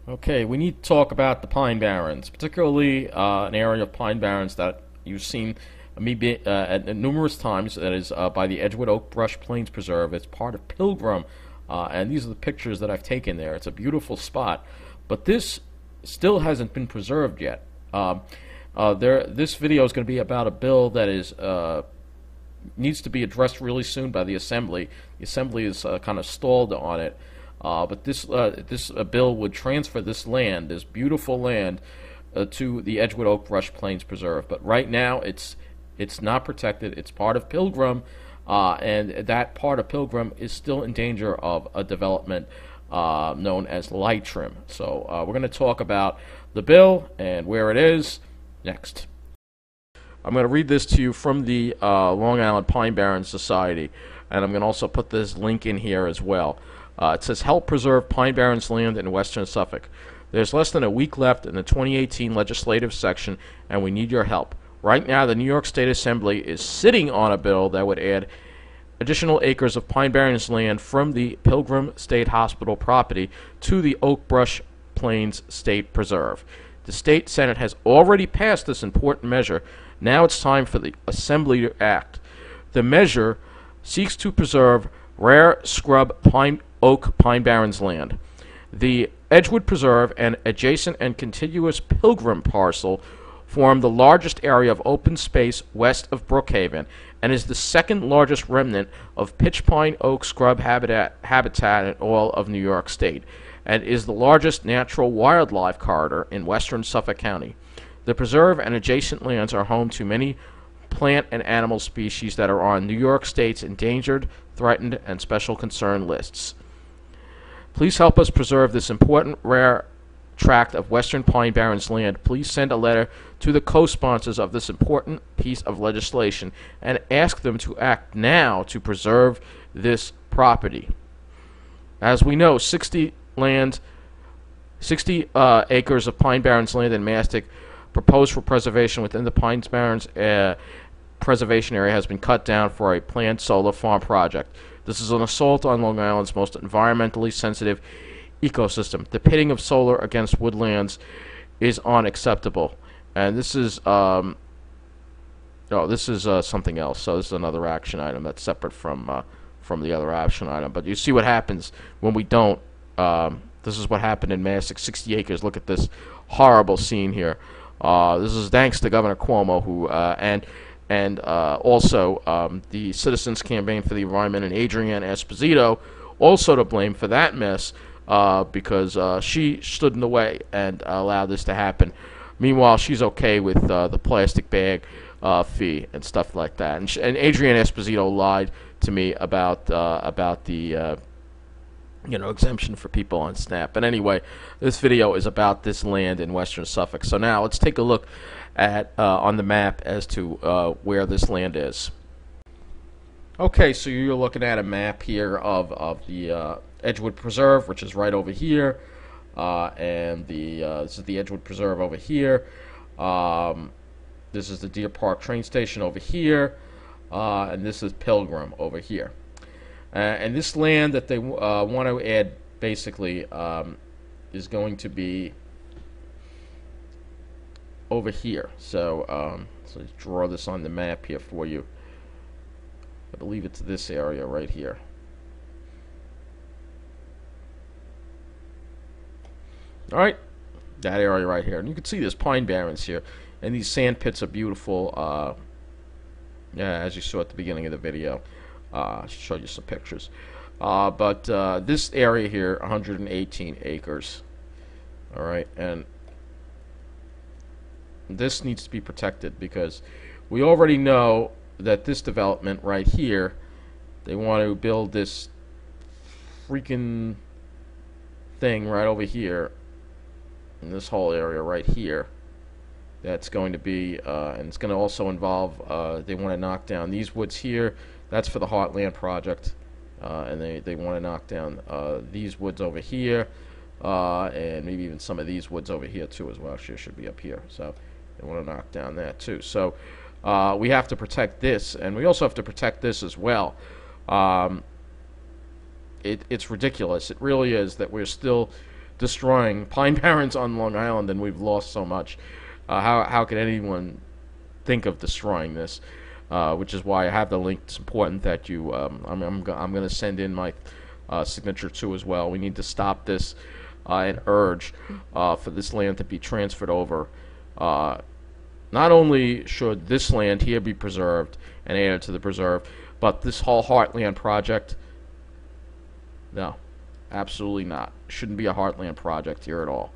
Okay, we need to talk about the Pine Barrens, particularly an area of Pine Barrens that you've seen me be, at numerous times. That is by the Edgewood Oak Brush Plains Preserve. It's part of Pilgrim, and these are the pictures that I've taken there. It's a beautiful spot, but this still hasn't been preserved yet. This video is going to be about a bill that is needs to be addressed really soon by the Assembly. The Assembly is kind of stalled on it. But this bill would transfer this land, this beautiful land, to the Edgewood Oak Brush Plains Preserve. But right now, it's not protected. It's part of Pilgrim, and that part of Pilgrim is still in danger of a development known as light trim. So we're going to talk about the bill and where it is next. I'm going to read this to you from the Long Island Pine Barrens Society, and I'm going to also put this link in here as well. It says, help preserve Pine Barrens land in western Suffolk. There's less than a week left in the 2018 legislative session, and we need your help. Right now, the New York State Assembly is sitting on a bill that would add additional acres of Pine Barrens land from the Pilgrim State Hospital property to the Oak Brush Plains State Preserve. The State Senate has already passed this important measure. Now it's time for the Assembly to act. The measure seeks to preserve rare scrub oak Pine Barrens land. The Edgewood Preserve and adjacent and contiguous Pilgrim parcel form the largest area of open space west of Brookhaven and is the second largest remnant of pitch pine oak scrub habitat in all of New York State, and is the largest natural wildlife corridor in western Suffolk County. The preserve and adjacent lands are home to many plant and animal species that are on New York State's endangered, threatened, and special concern lists. Please help us preserve this important rare tract of western Pine Barrens land. Please send a letter to the co-sponsors of this important piece of legislation and ask them to act now to preserve this property. As we know, 60 acres of Pine Barrens land in Mastic proposed for preservation within the Pine Barrens preservation area has been cut down for a planned solar farm project. This is an assault on Long Island's most environmentally sensitive ecosystem. The pitting of solar against woodlands is unacceptable. And this is something else. So this is another action item that's separate from the other action item. But you see what happens when we don't. This is what happened in Mastic, 60 acres. Look at this horrible scene here. This is thanks to Governor Cuomo, who and also the Citizens Campaign for the Environment and Adrienne Esposito, also to blame for that mess because she stood in the way and allowed this to happen. Meanwhile, she's okay with the plastic bag fee and stuff like that. And Adrienne Esposito lied to me about the exemption for people on SNAP. But anyway, this video is about this land in western Suffolk. So now let's take a look at on the map as to where this land is. Okay, so you're looking at a map here of the Edgewood Preserve, which is right over here, and this is the Edgewood Preserve over here. This is the Deer Park train station over here, and this is Pilgrim over here. And this land that they want to add, basically, is going to be over here. So, so let's draw this on the map here for you. I believe it's this area right here. All right, that area right here, and you can see there's Pine Barrens here, and these sand pits are beautiful. Yeah, as you saw at the beginning of the video. I'll show you some pictures. But this area here, 118 acres. All right, and this needs to be protected because we already know that this development right here, they want to build this freaking thing right over here in this whole area right here. That's going to be, and it's going to also involve, they want to knock down these woods here. That's for the Heartland project, and they want to knock down these woods over here, and maybe even some of these woods over here too as well. Actually, it should be up here. So they want to knock down that too. So we have to protect this, and we also have to protect this as well. It's ridiculous. It really is that we're still destroying pine barrens on Long Island and we've lost so much. How could anyone think of destroying this? Which is why I have the link. It's important that you. I'm going to send in my signature too as well. We need to stop this and urge for this land to be transferred over. Not only should this land here be preserved and added to the preserve, but this whole Heartland project, no, absolutely not. Shouldn't be a Heartland project here at all.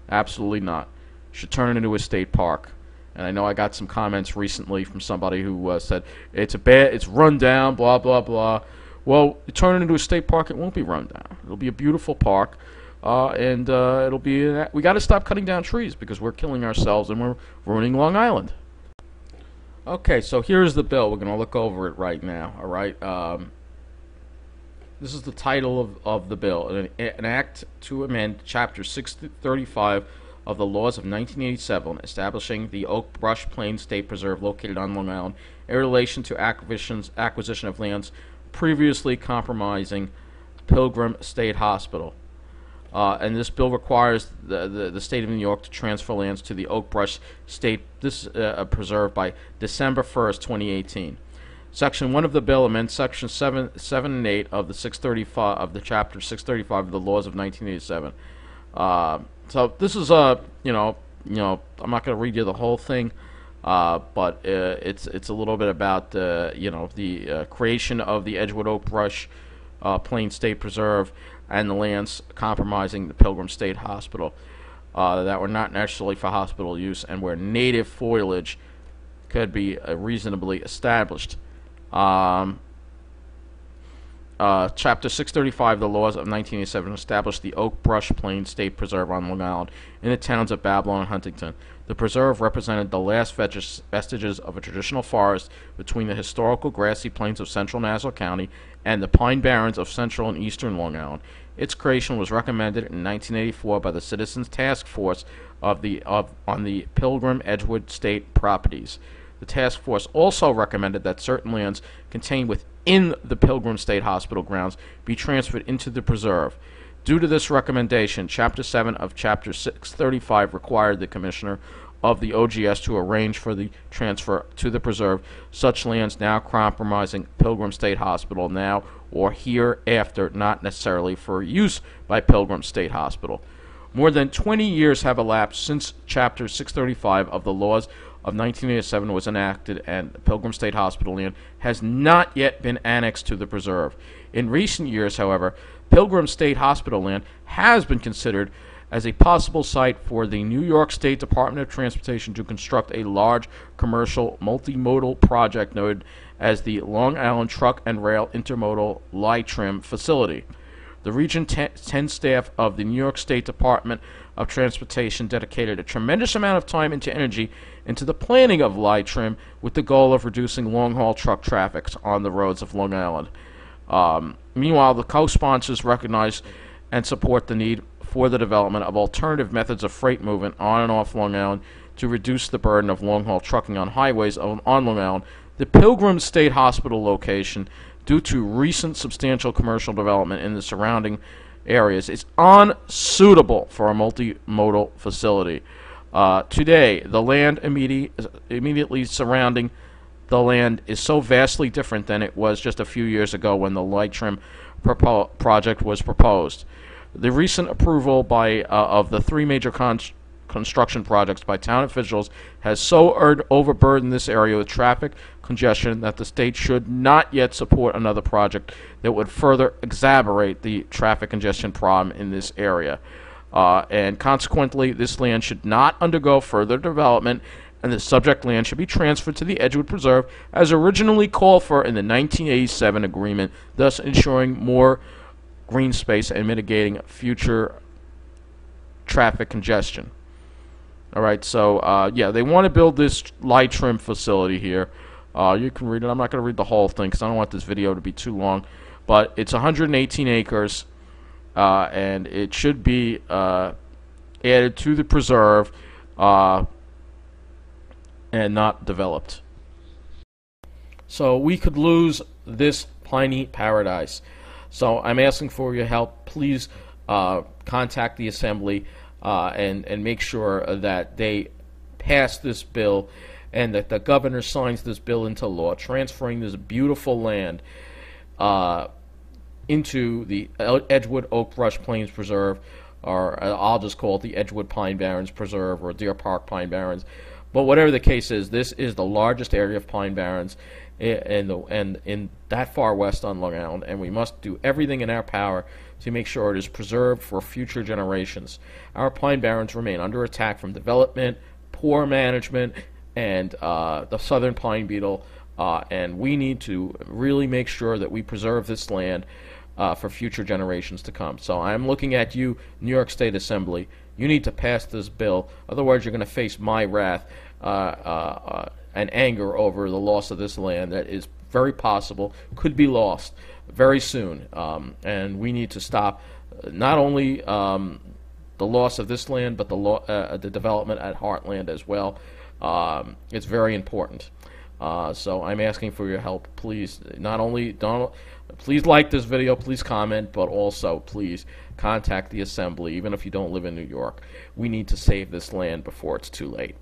Absolutely not. Should turn it into a state park. And I know I got some comments recently from somebody who said it's run down, blah blah blah. Well, you turn it into a state park, it won't be run down. It'll be a beautiful park. And it'll be. We got to stop cutting down trees because we're killing ourselves and we're ruining Long Island. Okay, so here's the bill. We're going to look over it right now. All right. This is the title of the bill: an act to amend Chapter 635 of the laws of 1987, establishing the Oak Brush Plains State Preserve located on Long Island in relation to acquisition of lands previously compromising Pilgrim State Hospital. And this bill requires the state of New York to transfer lands to the Oak Brush State Preserve by December 1st, 2018. Section 1 of the bill amends Section 7 and 8 of the 635 of the Chapter 635 of the laws of 1987. So this is I'm not going to read you the whole thing, but it's a little bit about the creation of the Edgewood Oak Brush Plains State Preserve and the lands compromising the Pilgrim State Hospital that were not necessarily for hospital use and where native foliage could be reasonably established. Chapter 635 of the laws of 1987 established the Oak Brush Plains State Preserve on Long Island in the towns of Babylon and Huntington. The preserve represented the last vestiges of a traditional forest between the historical grassy plains of central Nassau County and the pine barrens of central and eastern Long Island. Its creation was recommended in 1984 by the Citizens Task Force on the Pilgrim Edgewood State properties. The task force also recommended that certain lands contained within the Pilgrim State Hospital grounds be transferred into the preserve. Due to this recommendation, Chapter 7 of Chapter 635 required the Commissioner of the OGS to arrange for the transfer to the preserve such lands now compromising Pilgrim State Hospital now or hereafter not necessarily for use by Pilgrim State Hospital. More than 20 years have elapsed since Chapter 635 of the laws of 1987 was enacted, and the Pilgrim State Hospital land has not yet been annexed to the preserve. In recent years, however, Pilgrim State Hospital land has been considered as a possible site for the New York State Department of Transportation to construct a large commercial multimodal project known as the Long Island Truck and Rail Intermodal Trim Facility. The Region 10 staff of the New York State Department of Transportation dedicated a tremendous amount of time and energy into the planning of Trim with the goal of reducing long-haul truck traffic on the roads of Long Island. Meanwhile, the co-sponsors recognize and support the need for the development of alternative methods of freight movement on and off Long Island to reduce the burden of long-haul trucking on highways on Long Island. The Pilgrim State Hospital location, due to recent substantial commercial development in the surrounding areas, is unsuitable for a multimodal facility. Today, the land immediately surrounding the land is so vastly different than it was just a few years ago when the light trim project was proposed. The recent approval of the three major construction projects by town officials has so overburdened this area with traffic congestion that the state should not yet support another project that would further exacerbate the traffic congestion problem in this area. And consequently, this land should not undergo further development, and the subject land should be transferred to the Edgewood Preserve as originally called for in the 1987 agreement, thus ensuring more green space and mitigating future traffic congestion. All right, so yeah, they want to build this light trim facility here. You can read it. I'm not going to read the whole thing because I don't want this video to be too long. But it's 118 acres, and it should be added to the preserve and not developed. So we could lose this piney paradise. So I'm asking for your help. Please contact the Assembly and make sure that they pass this bill and that the governor signs this bill into law, transferring this beautiful land into the Edgewood Oak Brush Plains Preserve, or I'll just call it the Edgewood Pine Barrens Preserve or Deer Park Pine Barrens. But whatever the case is, this is the largest area of pine barrens in that far west on Long Island, and we must do everything in our power to make sure it is preserved for future generations. Our pine barrens remain under attack from development, poor management, and the southern pine beetle, and we need to really make sure that we preserve this land for future generations to come. So I'm looking at you, New York State Assembly. You need to pass this bill, otherwise you're going to face my wrath and anger over the loss of this land that is very possible, could be lost very soon. And we need to stop not only the loss of this land, but the development at Heartland as well. It's very important. So I'm asking for your help. Please, please like this video, please comment, but also please contact the Assembly, even if you don't live in New York. We need to save this land before it's too late.